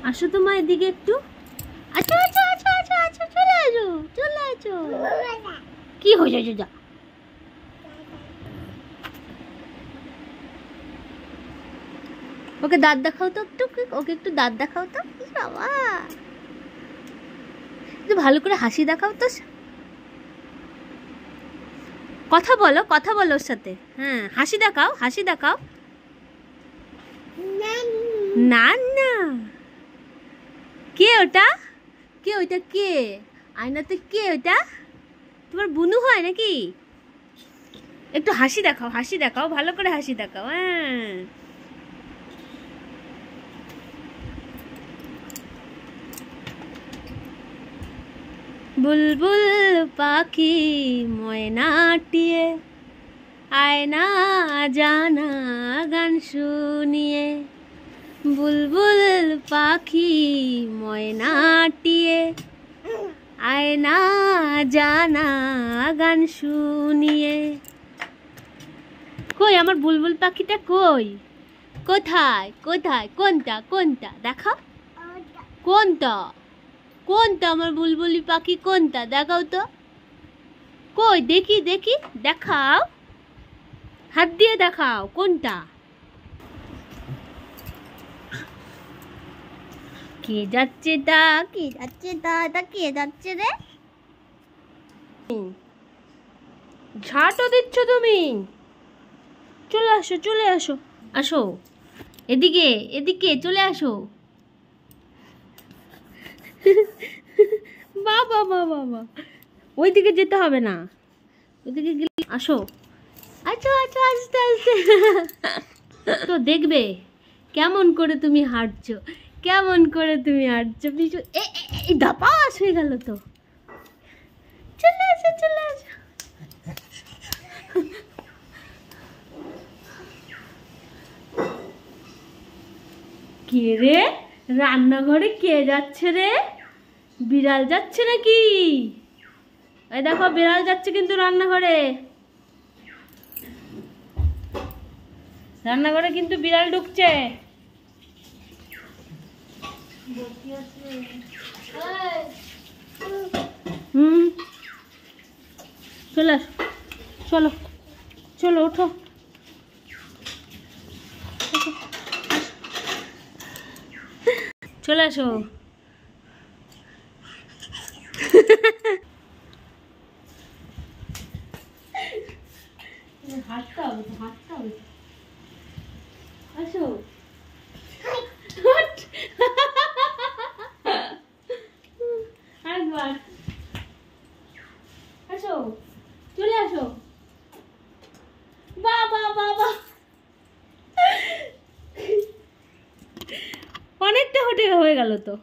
আসো তো মা এদিকে একটু। আচ্ছা আচ্ছা আচ্ছা আচ্ছা আচ্ছা, চলে আসো চলে আসো। কি হয়েছে যা? ওকে দাঁত দেখাও তো একটু, ওকে একটু দাঁত দেখাও তো। বাবা, একটু ভালো করে হাসি দেখাও তো। কথা বলো ওর সাথে। হ্যাঁ, হাসি দেখাও, হাসি দেখাও। না না, কে ওটা? কে ওইটা? কে আয়নাতে? কে ওইটা? তোমার বুনু হয় নাকি? একটু হাসি দেখাও, হাসি দেখাও, ভালো করে হাসি দেখাও। হ্যাঁ, বুলবুল পাখি ময়নাটিয়ে আয়না জানা গান শুনিয়ে। বুলবুল পাখি ময়নাটিয়ে আয়না জানা গান শুনিয়ে। কই আমার বুলবুল পাখিটা? কই? কোথায় কোথায়? কোনটা কোনটা দেখাও। কোনটা কোনটা আমার বুলবুলি পাখি? কোনটা দেখাও তো। কই দেখি দেখি, দেখাও, হাত দিয়ে দেখাও কোনটা। কে যাচ্ছে তা? কে যাচ্ছে তা? এটা কে যাচ্ছে রে? ঝাঁটো দিচ্ছ তুমি? চলে আসো চলে আসো, আসো এদিকে এদিকে চলে আসো। বাবা বাবা বাবা, ওইদিকে যেতে হবে না, ওইদিকে গেলে আসো। আচ্ছা আচ্ছা, আস্তে আস্তে। তো দেখবে কেমন করে তুমি হাঁটছো, কেমন করে তুমি হাঁটছো। পিছু এই দাপাস হয়ে গেল তো। চলে আসো চলে আসো। কে রে? রান্নাঘরে কে যাচ্ছে রে? বিড়াল যাচ্ছে নাকি? এই দেখো বিড়াল যাচ্ছে কিন্তু রান্নাঘরে। রান্নাঘরে কিন্তু বিড়াল ঢুকছে। হুম, চলে আসো, চলো চলো ওঠো। চলে আসো। হাঁটতে হবে তো, হাঁটতে হবে। আসো। আরেকবার আসো, চলে আসো। বাবা বাবা, অনেকটা হোটেল হয়ে গেল তো।